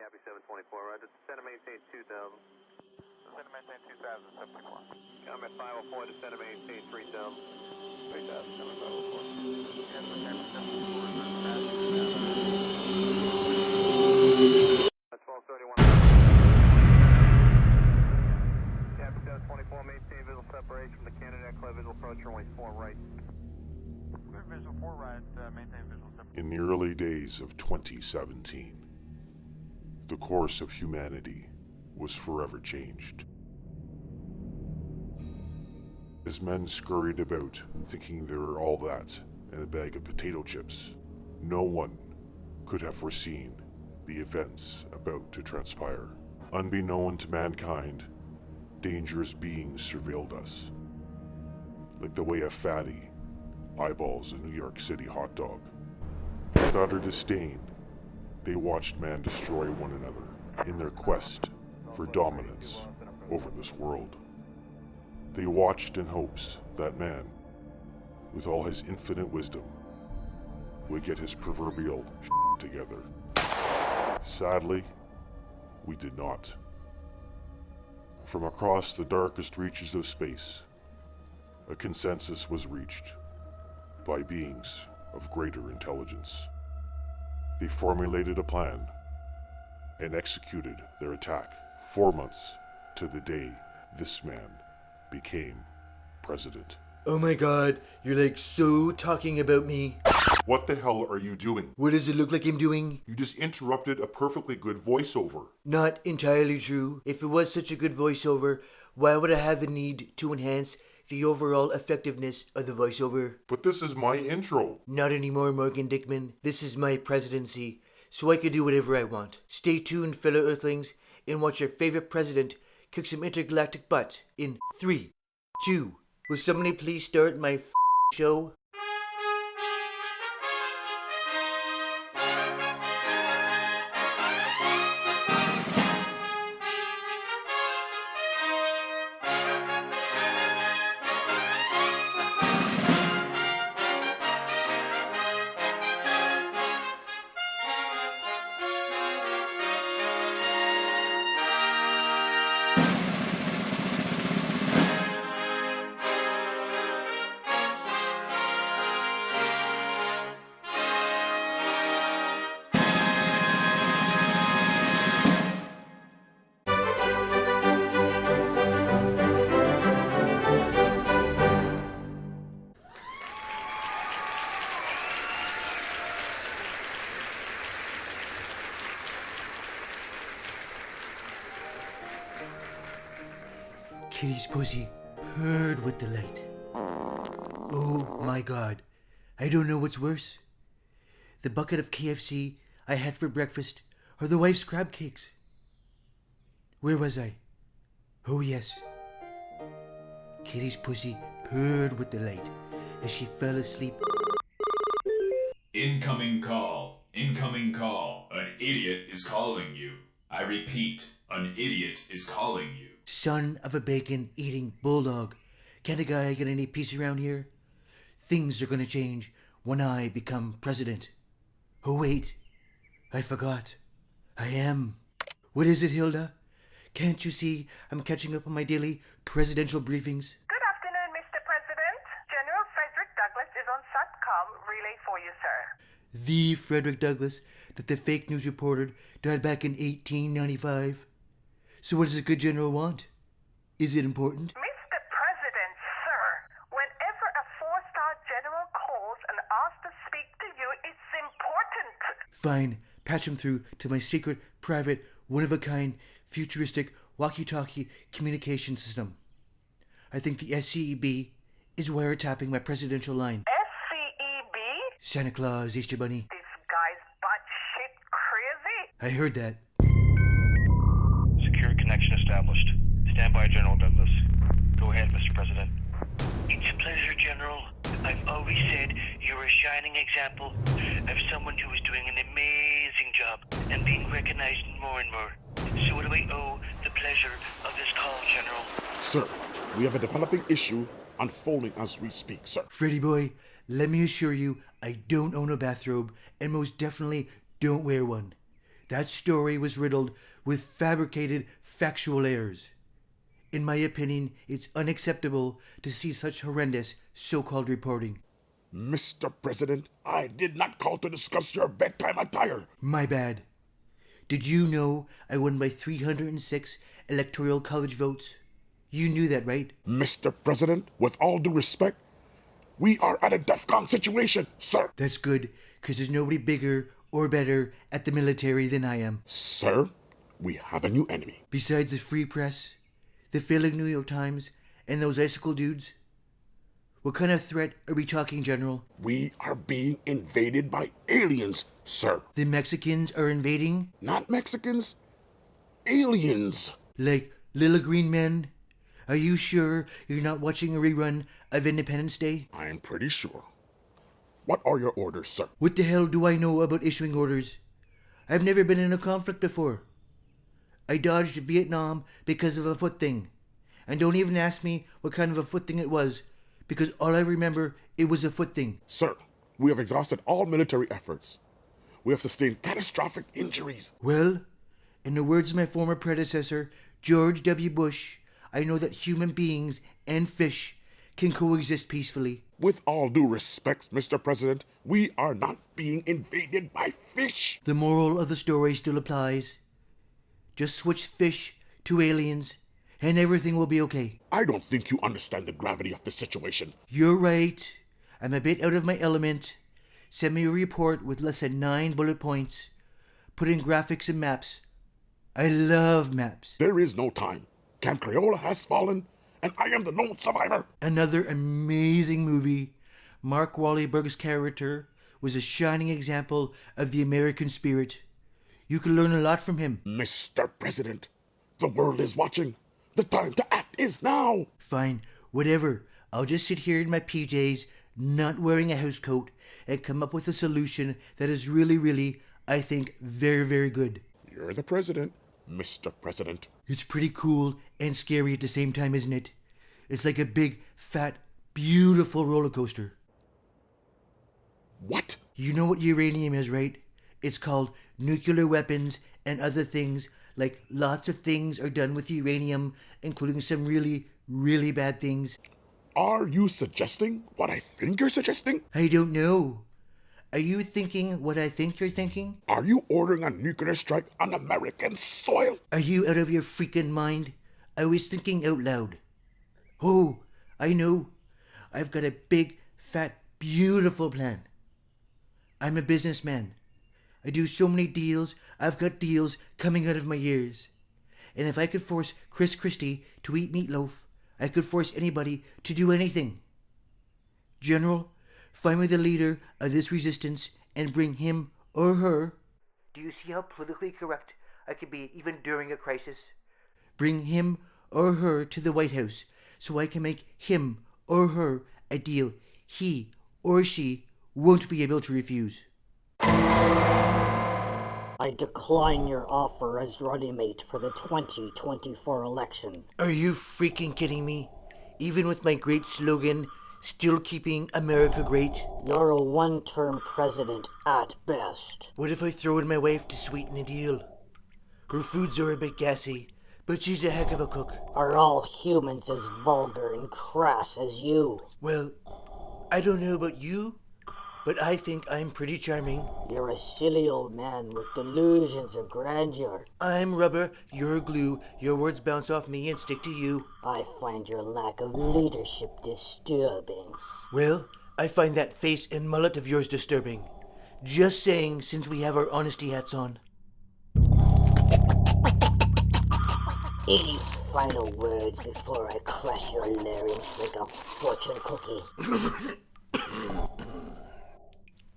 Copy 724, right. Descend and maintain 2000. Descend and maintain 2000, 74. Comment 504, descend and maintain 3000. 3000, number 504. Yes, That's 1231. Copy 724, maintain visual separation from the Canada Club, visual approach, runway 4 right. Clear visual 4 right, maintain visual separation. In the early days of 2017, the course of humanity was forever changed. As men scurried about, thinking they were all that and a bag of potato chips, no one could have foreseen the events about to transpire. Unbeknown to mankind, dangerous beings surveilled us, like the way a fatty eyeballs a New York City hot dog. With utter disdain, they watched man destroy one another in their quest for dominance over this world. They watched in hopes that man, with all his infinite wisdom, would get his proverbial together. Sadly, we did not. From across the darkest reaches of space, a consensus was reached by beings of greater intelligence. They formulated a plan and executed their attack 4 months to the day this man became president. Oh my god, you're like so talking about me. What the hell are you doing? What does it look like I'm doing? You just interrupted a perfectly good voiceover. Not entirely true. If it was such a good voiceover, why would I have the need to enhance the overall effectiveness of the voiceover? But this is my intro. Not anymore, Morgan Dickman. This is my presidency, so I can do whatever I want. Stay tuned, fellow Earthlings, and watch your favorite president kick some intergalactic butt in 3, 2. Will somebody please start my show? Kitty's pussy purred with delight. Oh my god, I don't know what's worse. The bucket of KFC I had for breakfast or the wife's crab cakes. Where was I? Oh yes. Kitty's pussy purred with delight as she fell asleep. Incoming call. Incoming call. An idiot is calling you. I repeat, an idiot is calling you. Son of a bacon-eating bulldog. Can't a guy get any peace around here? Things are gonna change when I become president. Oh wait, I forgot. I am. What is it, Hilda? Can't you see I'm catching up on my daily presidential briefings? Good afternoon, Mr. President. General Frederick Douglass is on SATCOM relay for you, sir. The Frederick Douglass that the fake news reporter died back in 1895. So what does a good general want? Is it important? Mr. President, sir, whenever a 4-star general calls and asks to speak to you, it's important. Fine, patch him through to my secret, private, one-of-a-kind, futuristic, walkie-talkie communication system. I think the SCEB is wiretapping my presidential line. SCEB? Santa Claus, Easter Bunny. This guy's batshit crazy. I heard that. Secure connection established. Stand by, General Douglas. Go ahead, Mr. President. It's a pleasure, General. I've always said you're a shining example of someone who is doing an amazing job and being recognized more and more. So what do I owe the pleasure of this call, General? Sir, we have a developing issue unfolding as we speak, sir. Freddy boy, let me assure you, I don't own a bathrobe and most definitely don't wear one. That story was riddled with fabricated factual errors. In my opinion, it's unacceptable to see such horrendous so-called reporting. Mr. President, I did not call to discuss your bedtime attire. My bad. Did you know I won by 306 electoral college votes? You knew that, right? Mr. President, with all due respect, we are at a DEFCON situation, sir. That's good, because there's nobody bigger or better at the military than I am. Sir, we have a new enemy. Besides the free press, the failing New York Times, and those icicle dudes? What kind of threat are we talking, General? We are being invaded by aliens, sir. The Mexicans are invading? Not Mexicans, aliens. Like little green men? Are you sure you're not watching a rerun of Independence Day? I'm pretty sure. What are your orders, sir? What the hell do I know about issuing orders? I've never been in a conflict before. I dodged Vietnam because of a foot thing. And don't even ask me what kind of a foot thing it was, because all I remember, it was a foot thing. Sir, we have exhausted all military efforts. We have sustained catastrophic injuries. Well, in the words of my former predecessor, George W. Bush, I know that human beings and fish can coexist peacefully. With all due respect, Mr. President, we are not being invaded by fish. The moral of the story still applies. Just switch fish to aliens, and everything will be okay. I don't think you understand the gravity of the situation. You're right. I'm a bit out of my element. Send me a report with less than 9 bullet points. Put in graphics and maps. I love maps. There is no time. Camp Crayola has fallen, and I am the lone survivor. Another amazing movie. Mark Wahlberg's character was a shining example of the American spirit. You can learn a lot from him. Mr. President, the world is watching. The time to act is now. Fine, whatever. I'll just sit here in my PJs, not wearing a housecoat, and come up with a solution that is really, I think, very good. You're the president, Mr. President. It's pretty cool and scary at the same time, isn't it? It's like a big, fat, beautiful roller coaster. What? You know what uranium is, right? It's called nuclear weapons and other things. Like, lots of things are done with uranium, including some really bad things. Are you suggesting what I think you're suggesting? I don't know. Are you thinking what I think you're thinking? Are you ordering a nuclear strike on American soil? Are you out of your freaking mind? I was thinking out loud. Oh, I know. I've got a big, fat, beautiful plan. I'm a businessman. I do so many deals, I've got deals coming out of my ears. And if I could force Chris Christie to eat meatloaf, I could force anybody to do anything. General, find me the leader of this resistance and bring him or her. Do you see how politically correct I could be even during a crisis? Bring him or her to the White House so I can make him or her a deal he or she won't be able to refuse. I decline your offer as running mate for the 2024 election. Are you freaking kidding me? Even with my great slogan, still keeping America great? You're a one-term president at best. What if I throw in my wife to sweeten the deal? Her foods are a bit gassy, but she's a heck of a cook. Are all humans as vulgar and crass as you? Well, I don't know about you, but I think I'm pretty charming. You're a silly old man with delusions of grandeur. I'm rubber, you're glue. Your words bounce off me and stick to you. I find your lack of leadership disturbing. Well, I find that face and mullet of yours disturbing. Just saying, since we have our honesty hats on. Any final words before I crush your larynx like a fortune cookie?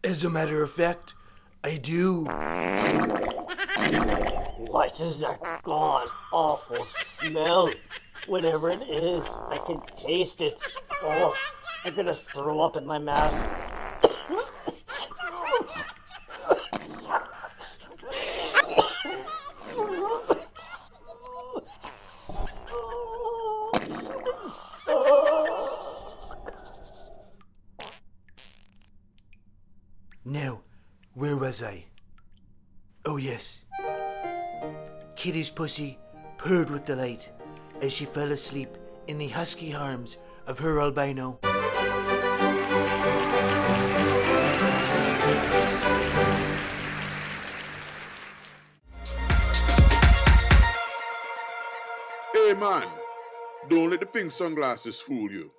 As a matter of fact, I do. What is that god awful smell? Whatever it is, I can taste it. Oh, I'm gonna throw up in my mouth. Now, where was I? Oh yes. Kitty's pussy purred with delight as she fell asleep in the husky arms of her albino. Hey man, don't let the pink sunglasses fool you.